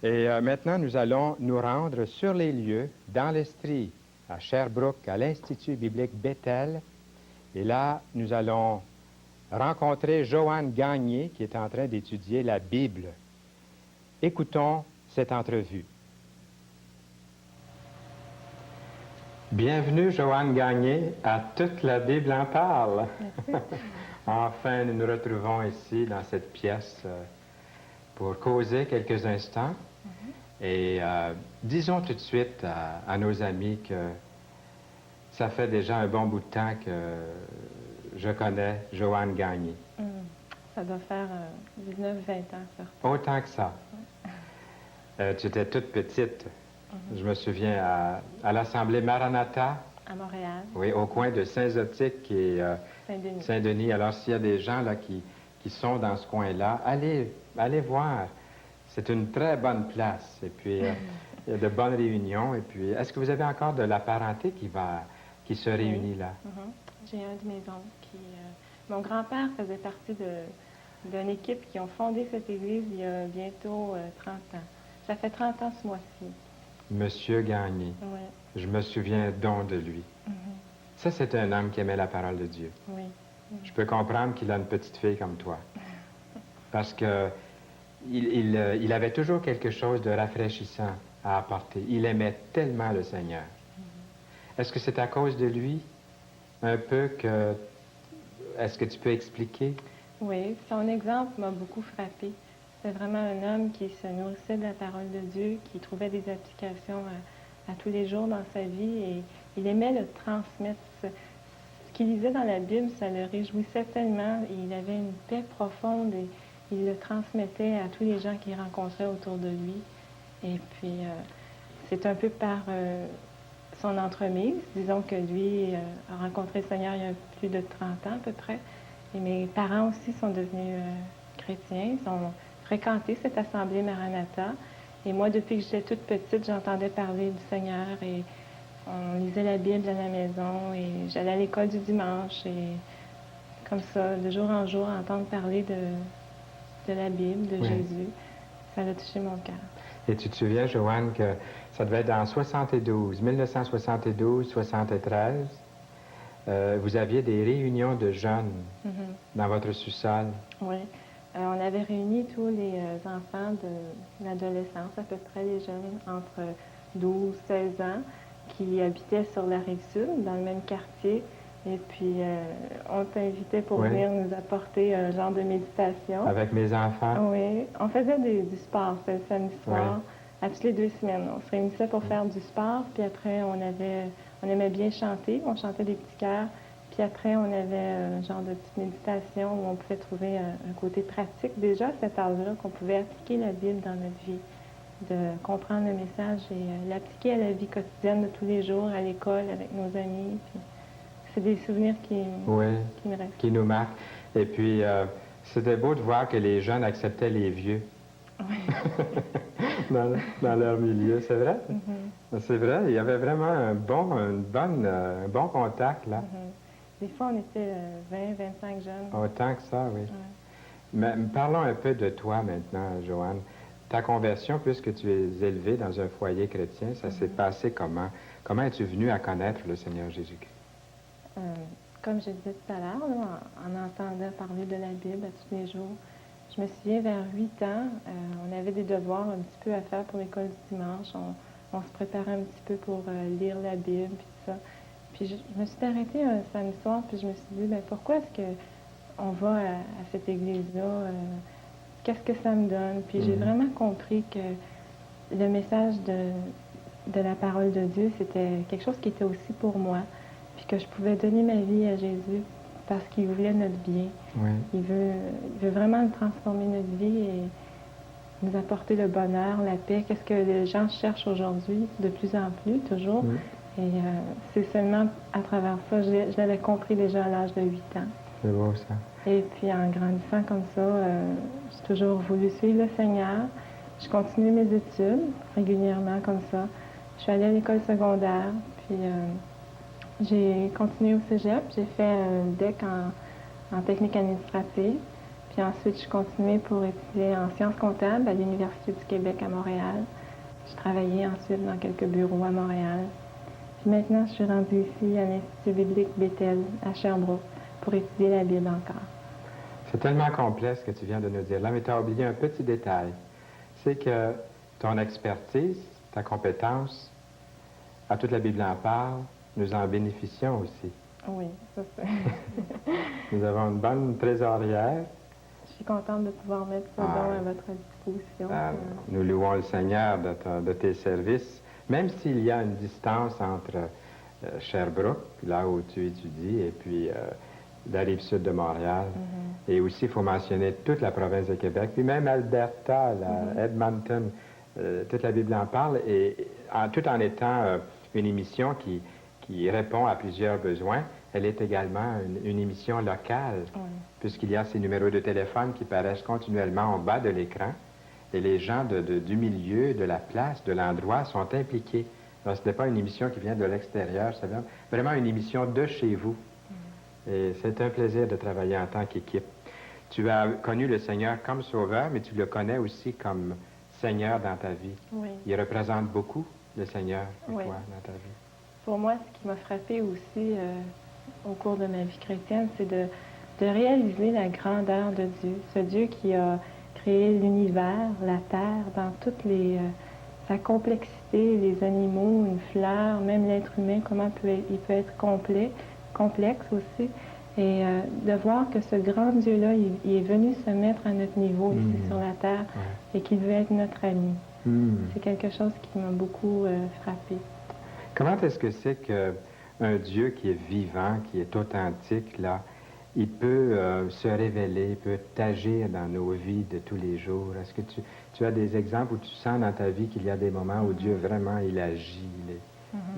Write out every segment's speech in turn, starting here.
Et maintenant, nous allons nous rendre sur les lieux, dans l'Estrie, à Sherbrooke, à l'Institut biblique Bethel. Et là, nous allons rencontrer Joanne Gagné, qui est en train d'étudier la Bible. Écoutons cette entrevue. Bienvenue, Joanne Gagné, à Toute la Bible en parle. Enfin, nous nous retrouvons ici, dans cette pièce, pour causer quelques instants. Et disons tout de suite à nos amis que ça fait déjà un bon bout de temps que je connais Joanne Gagné. Ça doit faire 19-20 ans, ça. Autant que ça. Tu étais toute petite. Je me souviens à l'Assemblée Maranatha. À Montréal. Oui, au coin de Saint-Zotique et Saint-Denis. Saint-Denis. Alors, s'il y a des gens là qui sont dans ce coin-là, allez voir. C'est une très bonne place. Et puis, il y a de bonnes réunions. Et puis, est-ce que vous avez encore de la parenté qui se réunit là? J'ai un de mes oncles qui... mon grand-père faisait partie d'une équipe qui ont fondé cette église il y a bientôt 30 ans. Ça fait 30 ans ce mois-ci. Monsieur Gagné. Oui. Je me souviens donc de lui. Ça, c'est un homme qui aimait la parole de Dieu. Oui. Je peux comprendre qu'il a une petite fille comme toi. Parce que il avait toujours quelque chose de rafraîchissant à apporter. Il aimait tellement le Seigneur. Est-ce que c'est à cause de lui, un peu, que... Est-ce que tu peux expliquer? Oui, son exemple m'a beaucoup frappée. C'est vraiment un homme qui se nourrissait de la parole de Dieu, qui trouvait des applications à tous les jours dans sa vie et il aimait le transmettre. Ce qu'il lisait dans la Bible, ça le réjouissait tellement. Il avait une paix profonde et il le transmettait à tous les gens qu'il rencontrait autour de lui. Et puis, c'est un peu par son entremise. Disons que lui a rencontré le Seigneur il y a plus de 30 ans à peu près. Et mes parents aussi sont devenus chrétiens. Ils ont fréquenté cette assemblée Maranatha. Et moi, depuis que j'étais toute petite, j'entendais parler du Seigneur et on lisait la Bible à la maison et j'allais à l'école du dimanche et comme ça, de jour en jour, entendre parler de la Bible, de Jésus, ça a touché mon cœur. Et tu te souviens, Joanne, que ça devait être en 1972-73, vous aviez des réunions de jeunes dans votre sous-sol. Oui. On avait réuni tous les enfants de l'adolescence, à peu près les jeunes entre 12 et 16 ans, qui habitaient sur la Rive-Sud, dans le même quartier. Et puis, on t'invitait pour venir nous apporter un genre de méditation. Avec mes enfants? Oui. On faisait du sport, c'était le samedi soir, à toutes les 2 semaines. On se réunissait pour faire du sport, puis après, on aimait bien chanter. On chantait des petits chœurs. Puis après, on avait un genre de petite méditation où on pouvait trouver un côté pratique déjà à cet âge-là, qu'on pouvait appliquer la Bible dans notre vie, de comprendre le message et l'appliquer à la vie quotidienne de tous les jours, à l'école, avec nos amis. Puis c'est des souvenirs qui me restent. Qui nous marquent. Et puis, c'était beau de voir que les jeunes acceptaient les vieux. Oui. dans leur milieu, c'est vrai? C'est vrai, il y avait vraiment un bon contact là. Des fois, on était 20-25 jeunes. Autant que ça, oui. Mais parlons un peu de toi maintenant, Joanne. Ta conversion, puisque tu es élevée dans un foyer chrétien, ça s'est passé comment? Comment es-tu venue à connaître le Seigneur Jésus-Christ? Comme je disais tout à l'heure, en entendant parler de la Bible à tous les jours, je me souviens, vers 8 ans, on avait des devoirs un petit peu à faire pour l'école du dimanche. On se préparait un petit peu pour lire la Bible, puis tout ça. Puis je me suis arrêtée un samedi soir, puis je me suis dit, bien, pourquoi est-ce qu'on va à cette église-là? Qu'est-ce que ça me donne? Puis j'ai vraiment compris que le message de la parole de Dieu, c'était quelque chose qui était aussi pour moi, puis que je pouvais donner ma vie à Jésus parce qu'il voulait notre bien. Il veut vraiment transformer notre vie et nous apporter le bonheur, la paix. Qu'est-ce que les gens cherchent aujourd'hui, de plus en plus, toujours. Et c'est seulement à travers ça, je l'avais compris déjà à l'âge de 8 ans. C'est beau, ça. Et puis en grandissant comme ça, j'ai toujours voulu suivre le Seigneur. Je continue mes études régulièrement comme ça. Je suis allée à l'école secondaire, puis j'ai continué au cégep. J'ai fait un DEC en technique administrative. Puis ensuite, je continuais pour étudier en sciences comptables à l'Université du Québec à Montréal. Je travaillais ensuite dans quelques bureaux à Montréal. Puis maintenant, je suis rendue ici à l'Institut biblique Bethel à Sherbrooke pour étudier la Bible encore. C'est tellement complexe ce que tu viens de nous dire là, mais tu as oublié un petit détail. C'est que ton expertise, ta compétence, à toute la Bible en parle, nous en bénéficions aussi. Oui, ça c'est. Nous avons une bonne trésorière. Je suis contente de pouvoir mettre ce don à votre disposition. Nous louons le Seigneur de tes services, même s'il y a une distance entre Sherbrooke, là où tu étudies, et puis la rive sud de Montréal. Et aussi, il faut mentionner toute la province de Québec, puis même Alberta, Edmonton, toute la Bible en parle, et tout en étant une émission qui répond à plusieurs besoins, elle est également une émission locale, puisqu'il y a ces numéros de téléphone qui paraissent continuellement en bas de l'écran, et les gens du milieu, de la place, de l'endroit sont impliqués. Donc, ce n'est pas une émission qui vient de l'extérieur, c'est vraiment une émission de chez vous. Et c'est un plaisir de travailler en tant qu'équipe. Tu as connu le Seigneur comme sauveur, mais tu le connais aussi comme Seigneur dans ta vie. Oui. Il représente beaucoup le Seigneur pour Oui. toi dans ta vie. Pour moi, ce qui m'a frappé aussi au cours de ma vie chrétienne, c'est de réaliser la grandeur de Dieu. Ce Dieu qui a créé l'univers, la terre, dans toute sa complexité, les animaux, une fleur, même l'être humain, comment il peut être complexe aussi. Et de voir que ce grand Dieu-là, il est venu se mettre à notre niveau ici sur la terre et qu'il veut être notre ami. C'est quelque chose qui m'a beaucoup frappé. Comment est-ce que c'est qu'un Dieu qui est vivant, qui est authentique, là, il peut se révéler, il peut agir dans nos vies de tous les jours? Est-ce que tu as des exemples où tu sens dans ta vie qu'il y a des moments où Dieu vraiment, il agit,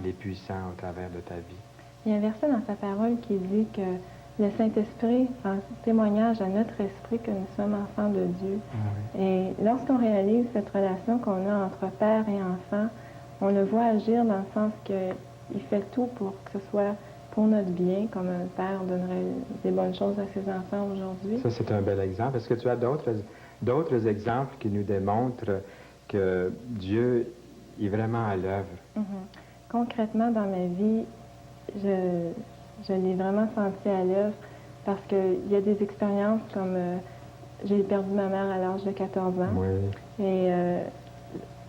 il est puissant au travers de ta vie? Il y a un verset dans sa parole qui dit que le Saint-Esprit en témoignage à notre esprit que nous sommes enfants de Dieu. Et lorsqu'on réalise cette relation qu'on a entre père et enfant, on le voit agir dans le sens qu'il fait tout pour que ce soit pour notre bien, comme un père donnerait des bonnes choses à ses enfants aujourd'hui. Ça, c'est un bel exemple. Est-ce que tu as d'autres exemples qui nous démontrent que Dieu est vraiment à l'œuvre? Concrètement, dans ma vie, je l'ai vraiment senti à l'œuvre parce qu'il y a des expériences comme j'ai perdu ma mère à l'âge de 14 ans. Oui. Et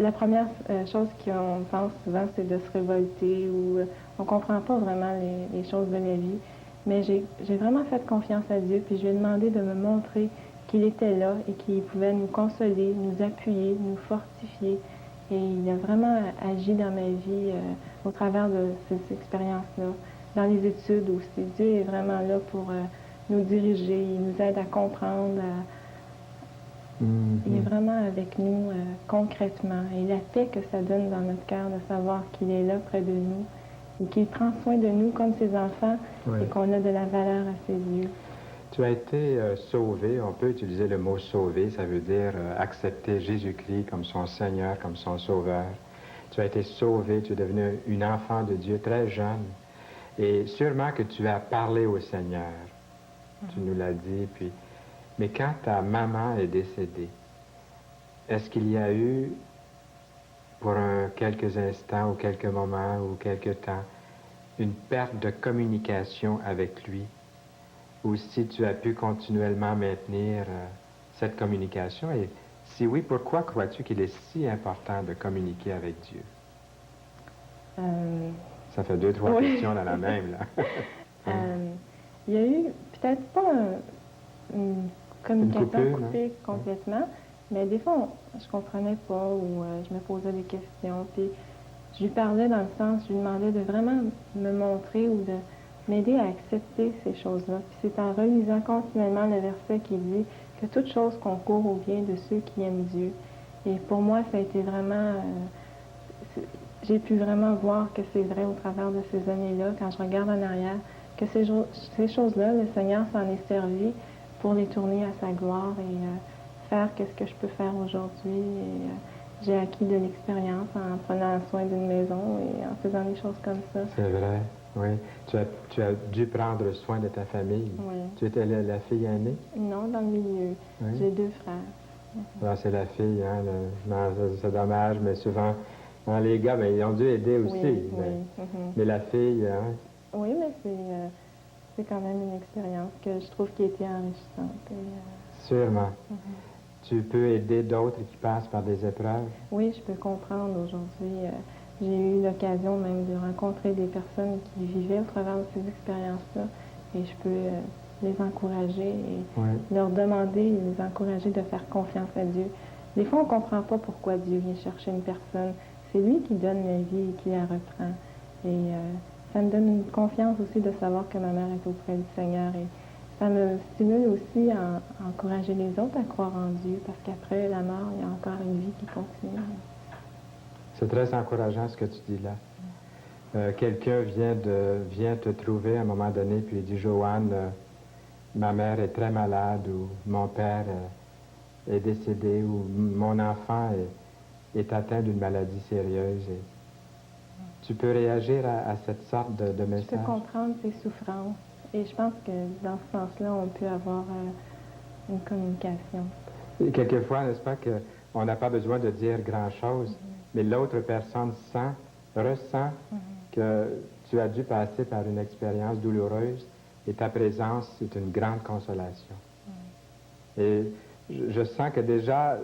la première chose qu'on pense souvent, c'est de se révolter ou on ne comprend pas vraiment les choses de la vie. Mais j'ai vraiment fait confiance à Dieu, puis je lui ai demandé de me montrer qu'il était là et qu'il pouvait nous consoler, nous appuyer, nous fortifier. Et il a vraiment agi dans ma vie au travers de ces expériences-là. Dans les études aussi, Dieu est vraiment là pour nous diriger, il nous aide à comprendre, il est vraiment avec nous concrètement. Et la paix que ça donne dans notre cœur de savoir qu'il est là près de nous et qu'il prend soin de nous comme ses enfants et qu'on a de la valeur à ses yeux. Tu as été sauvé, on peut utiliser le mot sauvé, ça veut dire accepter Jésus-Christ comme son Seigneur, comme son Sauveur. Tu as été sauvé, tu es devenu une enfant de Dieu très jeune. Et sûrement que tu as parlé au Seigneur, tu nous l'as dit, puis... Mais quand ta maman est décédée, est-ce qu'il y a eu, pour quelques instants ou quelques moments ou quelques temps, une perte de communication avec lui? Ou si tu as pu continuellement maintenir cette communication? Et si oui, pourquoi crois-tu qu'il est si important de communiquer avec Dieu? Ça fait 2-3 questions dans la même, là. Il y a eu peut-être pas une communication coupée complètement, mais des fois, je comprenais pas ou je me posais des questions. Puis je lui parlais dans le sens, je lui demandais de vraiment me montrer ou de m'aider à accepter ces choses-là. Puis c'est en relisant continuellement le verset qui dit que toute chose concourt au bien de ceux qui aiment Dieu. Et pour moi, ça a été vraiment... j'ai pu vraiment voir que c'est vrai au travers de ces années-là, quand je regarde en arrière, que ces choses-là, le Seigneur s'en est servi pour les tourner à sa gloire et faire ce que je peux faire aujourd'hui. Et j'ai acquis de l'expérience en prenant soin d'une maison et en faisant des choses comme ça. C'est vrai. Oui. Tu as dû prendre soin de ta famille. Oui. Tu étais la fille aînée? Non, dans le milieu. Oui. J'ai 2 frères. Alors, c'est la fille, hein? Non, c'est dommage, mais souvent, hein, les gars, ben, ils ont dû aider aussi. Oui, Mais, oui. mais la fille, hein? Oui, mais c'est quand même une expérience que je trouve qui a été enrichissante. Sûrement. Tu peux aider d'autres qui passent par des épreuves? Oui, je peux comprendre aujourd'hui. J'ai eu l'occasion même de rencontrer des personnes qui vivaient au travers de ces expériences-là et je peux les encourager et leur demander, les encourager de faire confiance à Dieu. Des fois, on ne comprend pas pourquoi Dieu vient chercher une personne. C'est lui qui donne la vie et qui la reprend. Et ça me donne une confiance aussi de savoir que ma mère est auprès du Seigneur. Et ça me stimule aussi à encourager les autres à croire en Dieu, parce qu'après la mort, il y a encore une vie qui continue. C'est très encourageant ce que tu dis là. Quelqu'un vient te trouver à un moment donné, puis il dit, Joanne, ma mère est très malade, ou mon père est décédé, ou mon enfant est atteint d'une maladie sérieuse. Et tu peux réagir à cette sorte de message? Je peux comprendre ses souffrances. Et je pense que dans ce sens-là, on peut avoir une communication. Et quelquefois, n'est-ce pas, qu'on n'a pas besoin de dire grand-chose, mais l'autre personne ressent que tu as dû passer par une expérience douloureuse et ta présence est une grande consolation. Et je sens que déjà,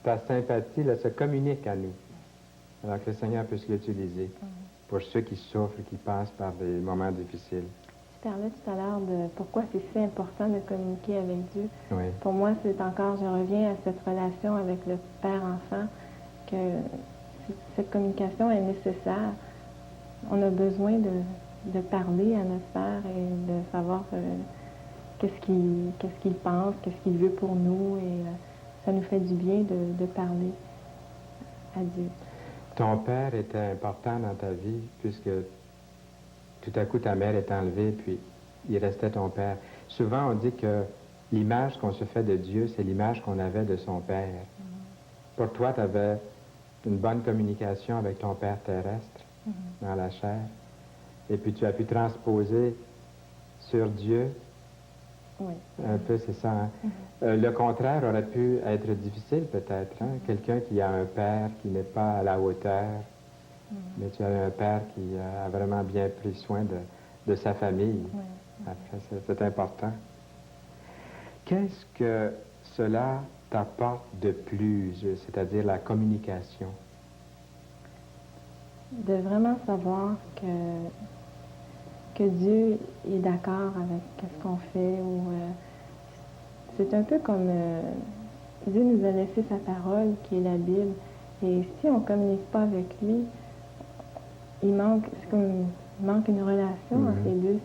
ta sympathie là, se communique à nous, alors que le Seigneur puisse l'utiliser pour ceux qui souffrent, qui passent par des moments difficiles. Tu parlais tout à l'heure de pourquoi c'est si important de communiquer avec Dieu. Oui. Pour moi, c'est encore, je reviens à cette relation avec le Père-Enfant, que cette communication est nécessaire. On a besoin de parler à notre Père et de savoir qu'est-ce qu'il pense, qu'est-ce qu'il veut pour nous. Et ça nous fait du bien de parler à Dieu. Ton père était important dans ta vie, puisque tout à coup ta mère est enlevée, puis il restait ton père. Souvent, on dit que l'image qu'on se fait de Dieu, c'est l'image qu'on avait de son père. Pour toi, tu avais une bonne communication avec ton père terrestre dans la chair, et puis tu as pu transposer sur Dieu. Oui. Un peu, c'est ça. Hein? Le contraire aurait pu être difficile peut-être. Hein? Quelqu'un qui a un père qui n'est pas à la hauteur, mais tu as un père qui a vraiment bien pris soin de sa famille. Après, c'est important. Qu'est-ce que cela t'apporte de plus, c'est-à-dire la communication? De vraiment savoir que Dieu est d'accord avec ce qu'on fait. Ou c'est un peu comme Dieu nous a laissé sa parole, qui est la Bible. Et si on ne communique pas avec lui, c'est comme il manque une relation entre les deux.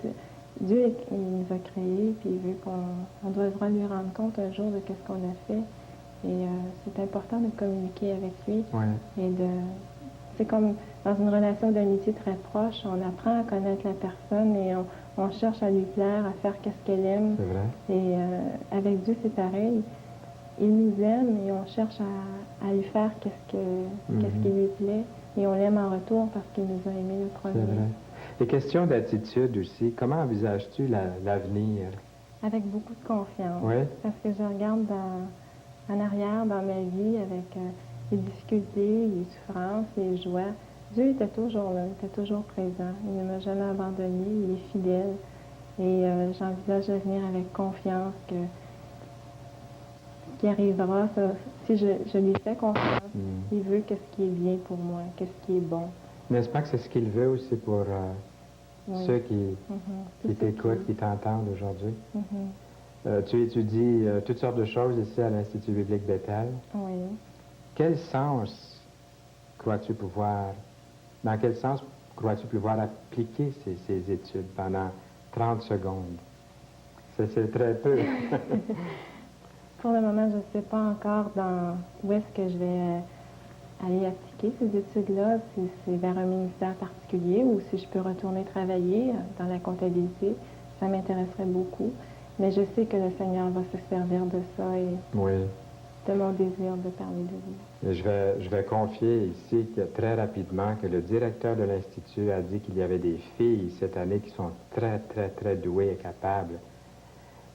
Dieu, il nous a créés, puis il veut qu'on devra lui rendre compte un jour de ce qu'on a fait. Et c'est important de communiquer avec lui. Et c'est comme dans une relation d'amitié très proche, on apprend à connaître la personne et on cherche à lui plaire, à faire qu'est-ce qu'elle aime. C'est vrai. Et avec Dieu, c'est pareil. Il nous aime et on cherche à lui faire qu'est-ce qui lui plaît. Et on l'aime en retour parce qu'il nous a aimés le premier. C'est vrai. Et question d'attitude aussi, comment envisages-tu l'avenir? Avec beaucoup de confiance. Oui. Parce que je regarde en arrière dans ma vie avec les difficultés, les souffrances, les joies. Dieu était toujours là, il était toujours présent. Il ne m'a jamais abandonné, il est fidèle. Et j'envisage l'avenir avec confiance que ce qui arrivera, si je lui fais confiance, il veut qu'est-ce qui est bien pour moi, qu'est-ce qui est bon. N'est-ce pas que c'est ce qu'il veut aussi pour ceux qui t'écoutent, qui t'entendent aujourd'hui? Tu étudies toutes sortes de choses ici à l'Institut biblique Bethel. Oui. Quel sens crois-tu pouvoir, dans quel sens crois-tu pouvoir appliquer ces études pendant 30 secondes? C'est très peu. Pour le moment, je ne sais pas encore où est-ce que je vais aller appliquer ces études-là, si c'est vers un ministère particulier ou si je peux retourner travailler dans la comptabilité. Ça m'intéresserait beaucoup. Mais je sais que le Seigneur va se servir de ça et de mon désir de parler de lui. Et je vais confier ici que, très rapidement que le directeur de l'Institut a dit qu'il y avait des filles cette année qui sont très, très, très douées et capables.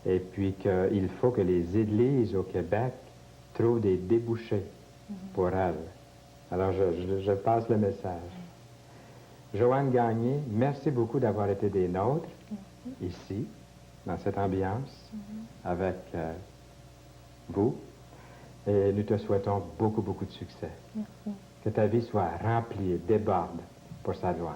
Et puis qu'il faut que les églises au Québec trouvent des débouchés pour elles. Alors, je passe le message. Joanne Gagné, merci beaucoup d'avoir été des nôtres, ici, dans cette ambiance, avec vous. Et nous te souhaitons beaucoup, beaucoup de succès. Merci. Que ta vie soit remplie et déborde pour sa gloire.